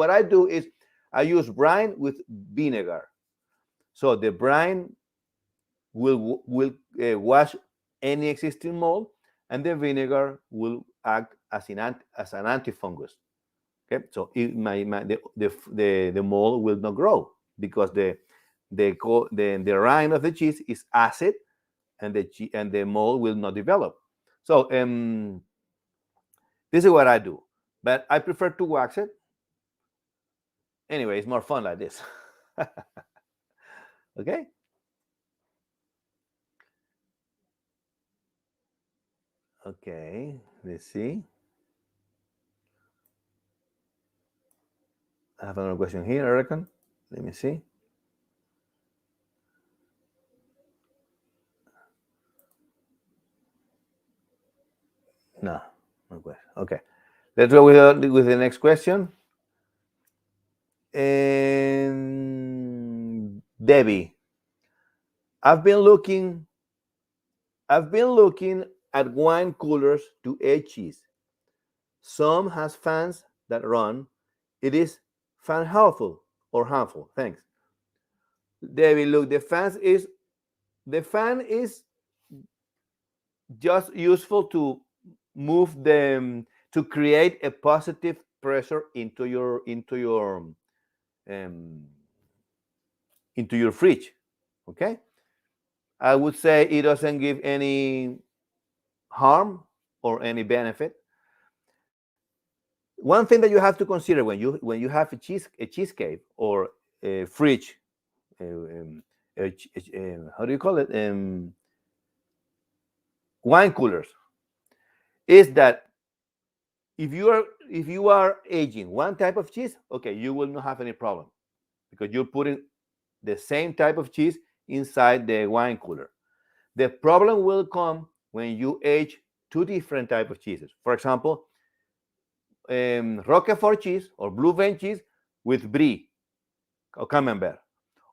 S2: I do is I use brine with vinegar. So the brine will wash any existing mold, and the vinegar will act as an antifungus. Okay, so the mold will not grow because the rind of the cheese is acid, and the mold will not develop. So this is what I do, but I prefer to wax it. Anyway, it's more fun like this. Okay. Okay, let's see. I have another question here, I reckon. Let me see. No question. Okay, let's go with the next question. And Debbie, I've been looking at wine coolers to age cheese. Some has fans that run. It is fan helpful or harmful? Thanks. Debbie, look, the fan is just useful to move them to create a positive pressure into your fridge. Okay, I would say it doesn't give any harm or any benefit. One thing that you have to consider when you have a cheese cave or a fridge, how do you call it? Wine coolers, is that if you are aging one type of cheese, okay, you will not have any problem because you're putting the same type of cheese inside the wine cooler. The problem will come when you age two different type of cheeses. For example, Roquefort cheese or blue vein cheese with brie or camembert,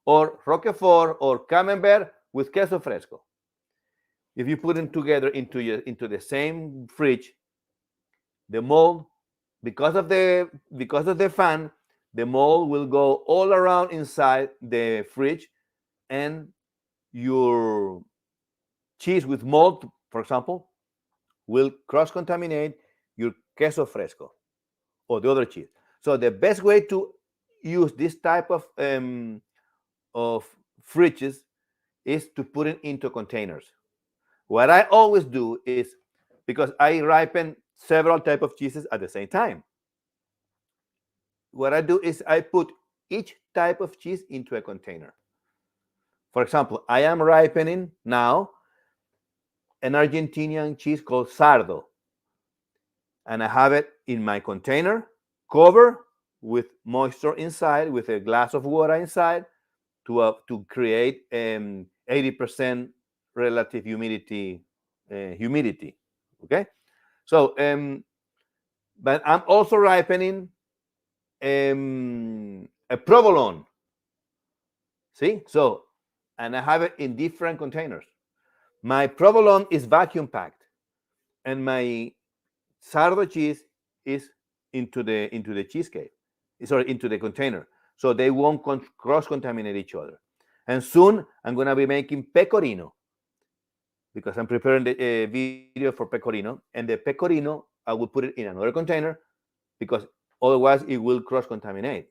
S2: or Roquefort or camembert with queso fresco. If you put them together into the same fridge, the mold, because of the fan, the mold will go all around inside the fridge, and your cheese with mold, for example, will cross contaminate your queso fresco or the other cheese. So the best way to use this type of fridges is to put it into containers. What I always do is, because I ripen several type of cheeses at the same time, what I do is I put each type of cheese into a container. For example, I am ripening now an Argentinian cheese called sardo, and I have it in my container, covered with moisture inside, with a glass of water inside, to create 80% relative humidity. Okay, so but I'm also ripening a provolone. See, so, and I have it in different containers. My provolone is vacuum packed, and my sardo cheese is into the cheesecake. Sorry, into the container, so they won't cross contaminate each other. And soon I'm gonna be making pecorino because I'm preparing the video for pecorino, and the pecorino I will put it in another container because otherwise it will cross contaminate.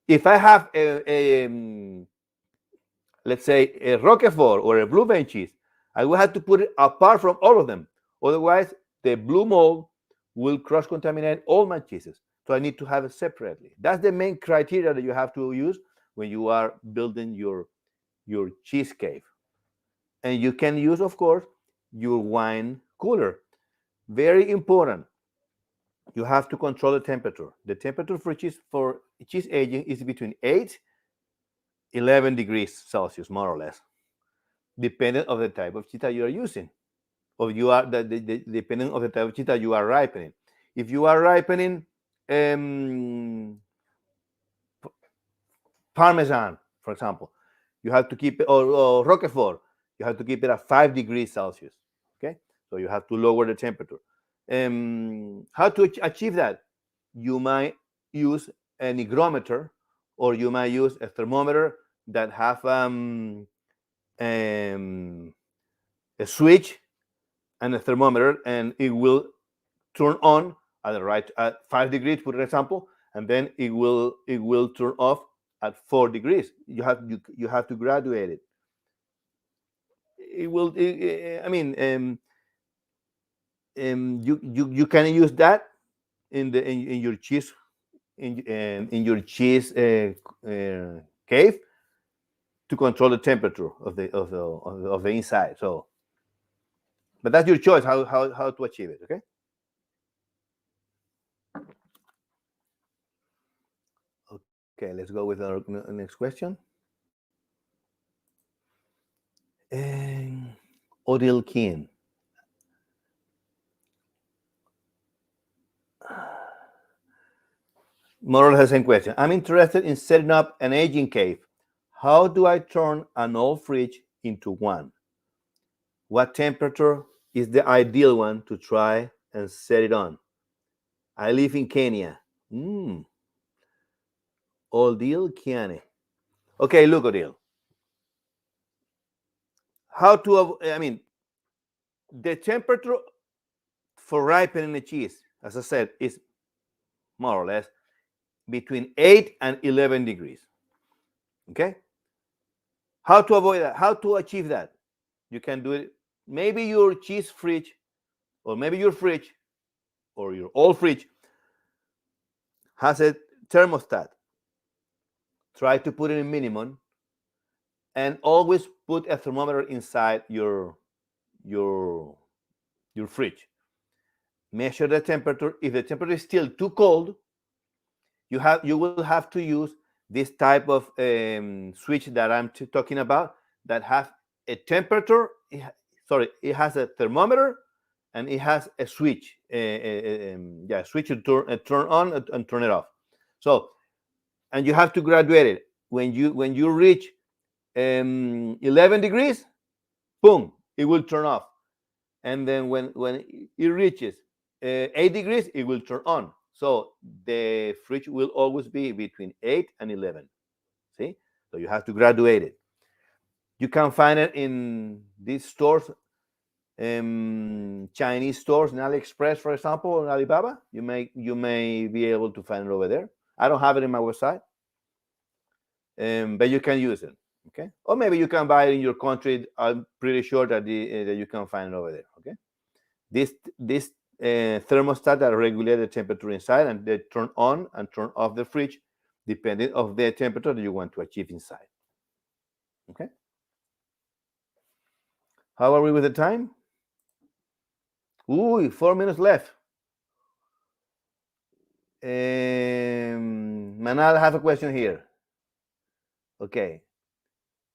S2: If I have let's say a Roquefort or a blue vein cheese, I will have to put it apart from all of them. Otherwise, the blue mold will cross contaminate all my cheeses. So I need to have it separately. That's the main criteria that you have to use when you are building your cheese cave. And you can use, of course, your wine cooler. Very important. You have to control the temperature. The temperature for cheese aging is between 8-11 degrees Celsius, more or less, depending on the type of cheese that you are using, or you are depending on the type of cheese that you are ripening. If you are ripening Parmesan, for example, you have to keep it, or Roquefort, you have to keep it at 5 degrees Celsius. Okay, so you have to lower the temperature. How to achieve that? You might use an hygrometer, or you might use a thermometer that have a switch and a thermometer, and it will turn on at 5 degrees, for example, and then it will turn off at 4 degrees. You have to graduate it. It will. I mean, you can use that in your cheese in your cheese cave to control the temperature of the inside. So, but that's your choice how to achieve it. Okay. Okay, let's go with our next question. Odile Keane. More or less the same question. I'm interested in setting up an aging cave. How do I turn an old fridge into one? What temperature is the ideal one to try and set it on? I live in Kenya. Odile Keane. Okay, look, Odile. How to, I mean, the temperature for ripening the cheese, as I said, is more or less, between 8 and 11 degrees. Okay? How to avoid that? How to achieve that? You can do it. Maybe your cheese fridge, or maybe your fridge, or your old fridge has a thermostat. Try to put it in minimum, and always put a thermometer inside your your fridge. Measure the temperature. If the temperature is still too cold, you will have to use this type of switch that I'm talking about, that have a temperature. Sorry, it has a thermometer, and it has a switch. Yeah, switch to turn on and turn it off. So, and you have to graduate it. When you reach 11 degrees, boom, it will turn off. And then when it reaches 8 degrees, it will turn on. So the fridge will always be between 8 and 11. See? So you have to graduate it. You can find it in these stores, Chinese stores, in AliExpress, for example, or Alibaba. You may be able to find it over there. I don't have it in my website, but you can use it. Okay, or maybe you can buy it in your country. I'm pretty sure that that you can find it over there. Okay, this thermostat that regulate the temperature inside, and they turn on and turn off the fridge depending of the temperature that you want to achieve inside. Okay, how are we with the time? Ooh, 4 minutes left. Manal, I have a question here. Okay.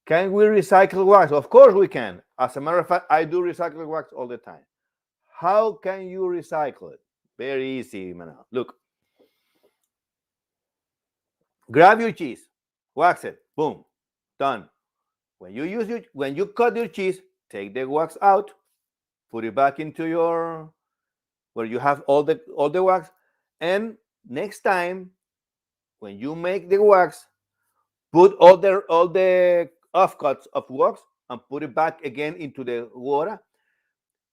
S2: Can we recycle wax? Of course we can. As a matter of fact, I do recycle wax all the time. How can you recycle it? Very easy, Manal. Look. Grab your cheese, wax it, boom, done. When you cut your cheese, take the wax out, put it back into your where you have all the wax, and next time when you make the wax, put all the offcuts of wax and put it back again into the water.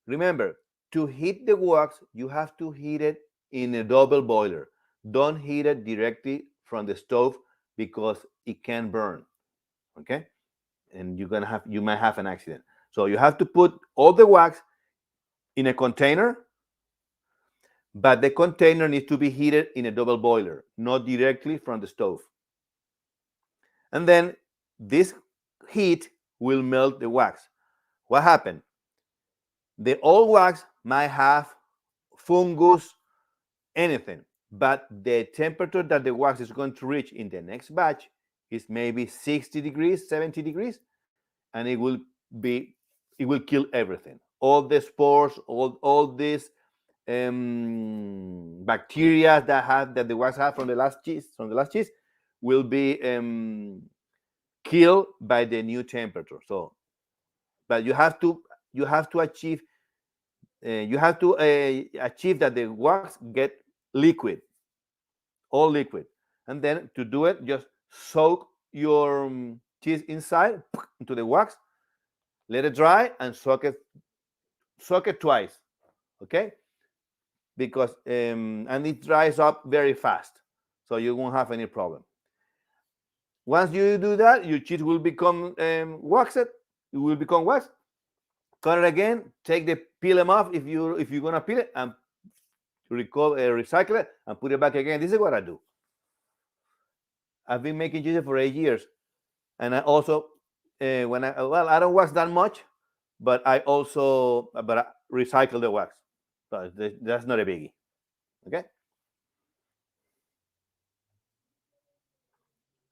S2: Remember, to heat the wax, you have to heat it in a double boiler. Don't heat it directly from the stove because it can burn. Okay, and you might have an accident. So you have to put all the wax in a container, but the container needs to be heated in a double boiler, not directly from the stove. And then this heat will melt the wax. What happened? The old wax might have fungus, anything, but the temperature that the wax is going to reach in the next batch is maybe 60 degrees, 70 degrees, and it will kill everything. All the spores, all these bacteria that the wax have from the last cheese will be killed by the new temperature. So, but you have to achieve achieve that the wax get liquid, all liquid, and then to do it, just soak your cheese inside into the wax, let it dry, and soak it twice. Okay, because and it dries up very fast, so you won't have any problem. Once you do that, your cheese will become waxed. It will become wax. Cut it again. Peel them off if you're gonna peel it, and recycle it and put it back again. This is what I do. I've been making cheese for 8 years, and I also I don't wax that much, but I recycle the wax. So that's not a biggie. Okay,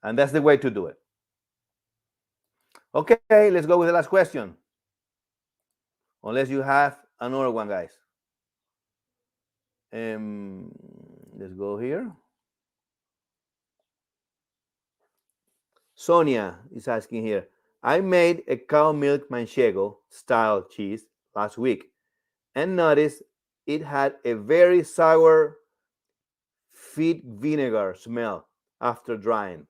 S2: and that's the way to do it. Okay, let's go with the last question. Unless you have another one, guys. Let's go here. Sonia is asking here. I made a cow milk manchego style cheese last week and noticed it had a very sour feed vinegar smell after drying.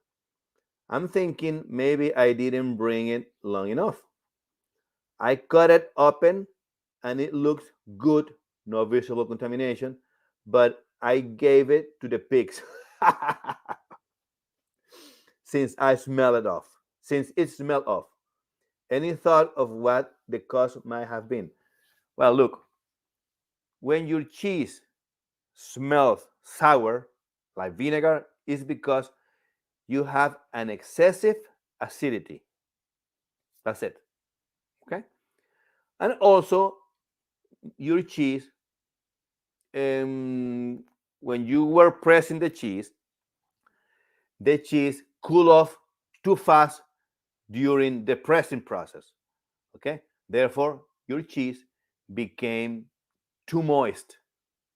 S2: I'm thinking maybe I didn't bring it long enough. I cut it open and it looks good, no visible contamination, but I gave it to the pigs. Since I smell it off. Since it smelled off. Any thought of what the cause might have been? Well, look, when your cheese smells sour, like vinegar, is because you have an excessive acidity. That's it. Okay? And also, your cheese, when you were pressing the cheese cool off too fast during the pressing process. Okay? Therefore, your cheese became too moist.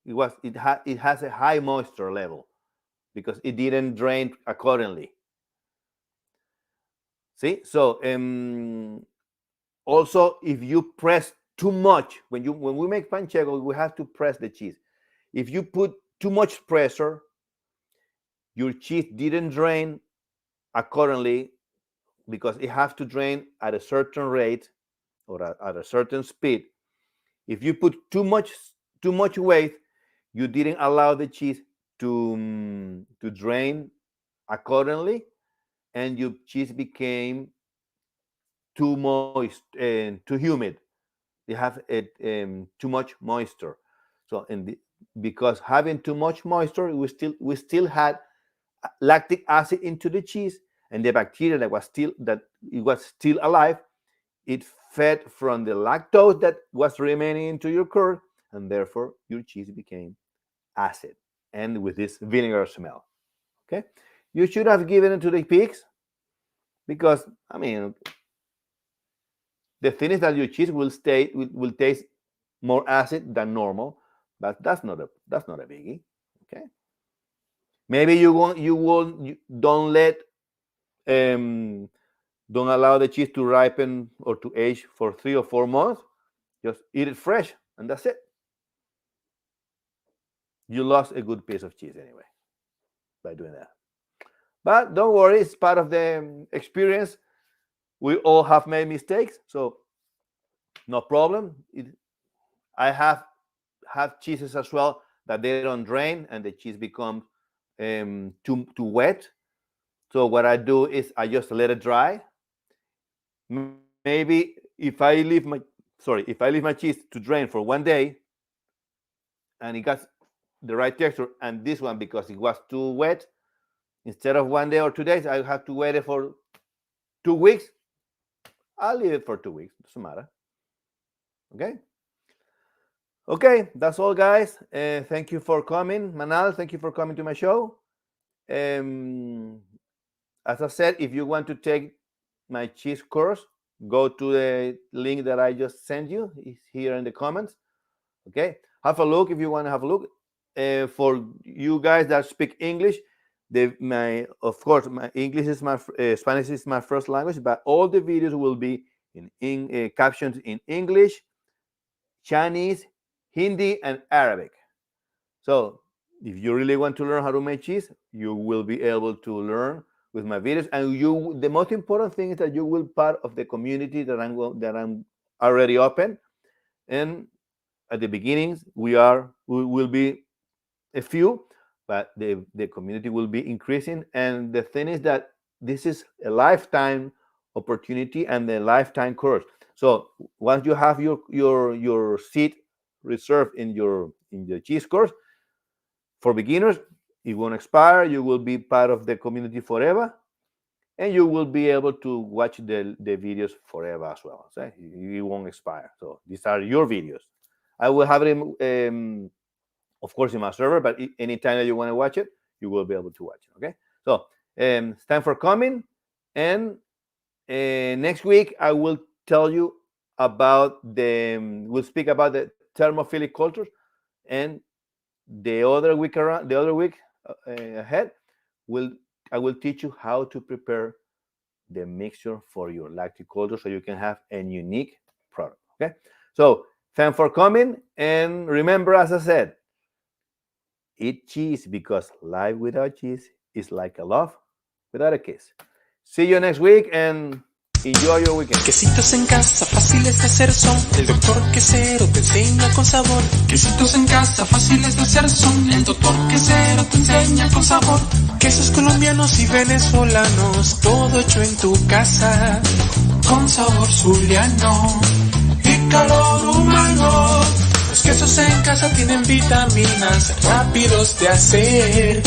S2: It has a high moisture level because it didn't drain accordingly. See? So also, if you press too much, when we make panchego, we have to press the cheese. If you put too much pressure, your cheese didn't drain accordingly because it has to drain at a certain rate or at a certain speed. If you put too much weight, you didn't allow the cheese to drain accordingly, and your cheese became too moist and too humid. They have too much moisture. So, because having too much moisture, we still had lactic acid into the cheese, and the bacteria that it was still alive, it fed from the lactose that was remaining into your curd, and therefore your cheese became acid and with this vinegar smell. Okay, you should have given it to the pigs because the thing is that your cheese will taste more acid than normal, but that's not a biggie. Okay, maybe you don't let don't allow the cheese to ripen or to age for 3 or 4 months. Just eat it fresh, and that's it. You lost a good piece of cheese anyway by doing that. But don't worry, it's part of the experience. We all have made mistakes, so no problem. I have cheeses as well that they don't drain and the cheese becomes too wet. So what I do is I just let it dry. Maybe if I leave my cheese to drain for one day and it got the right texture, and this one because it was too wet, instead of 1 day or 2 days, I have to wait it for 2 weeks. I'll leave it for 2 weeks. Doesn't matter. Okay, that's all, guys. Thank you for coming, Manal. Thank you for coming to my show. As I said, if you want to take my cheese course, go to the link that I just sent you. It's here in the comments. Okay, have a look if you want to have a look. For you guys that speak English, of course, my English is Spanish is my first language, but all the videos will be in captions in English, Chinese, Hindi, and Arabic. So if you really want to learn how to make cheese, you will be able to learn with my videos. And the most important thing is that you will part of the community that I'm already open. And at the beginnings, we will be a few, but the community will be increasing. And the thing is that this is a lifetime opportunity and a lifetime course. So once you have your seat reserved in the cheese course for beginners, it won't expire. You will be part of the community forever, and you will be able to watch the videos forever as well. So it won't expire. So these are your videos. I will have it of course in my server, but anytime that you want to watch it, you will be able to watch it. Okay, so it's time for coming, and next week I will tell you about we'll speak about the thermophilic cultures, and the other week ahead I will teach you how to prepare the mixture for your lactic culture so you can have a unique product. Okay, so thanks for coming, and remember, as I said, eat cheese because life without cheese is like a love without a kiss. See you next week, and Enjoy your weekend.
S1: Quesitos en casa, fáciles de hacer son. El doctor Quesero te enseña con sabor. Quesitos en casa, fáciles de hacer son. El doctor Quesero te enseña con sabor. Quesos colombianos y venezolanos, todo hecho en tu casa. Con sabor zuliano y calor humano. Los quesos en casa tienen vitaminas, rápidos de hacer.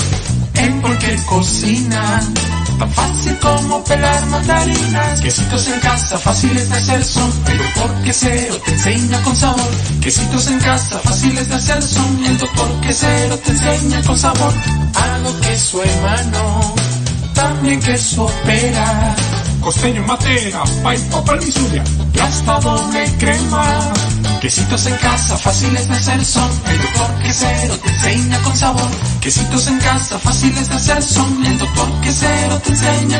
S1: En cualquier cocina, tan fácil como pelar mandarinas. Quesitos en casa, fáciles de hacer son. El doctor Quesero te enseña con sabor. Quesitos en casa, fáciles de hacer son. El doctor Quesero te enseña con sabor. Hago queso hermano, también queso pera. Costeño, matera, pay, papal y zulia. Y hasta doble crema. Quesitos en casa, fáciles de hacer son. El doctor Quesero te enseña con sabor. Quesitos en casa, fáciles de hacer son. El doctor Quesero te enseña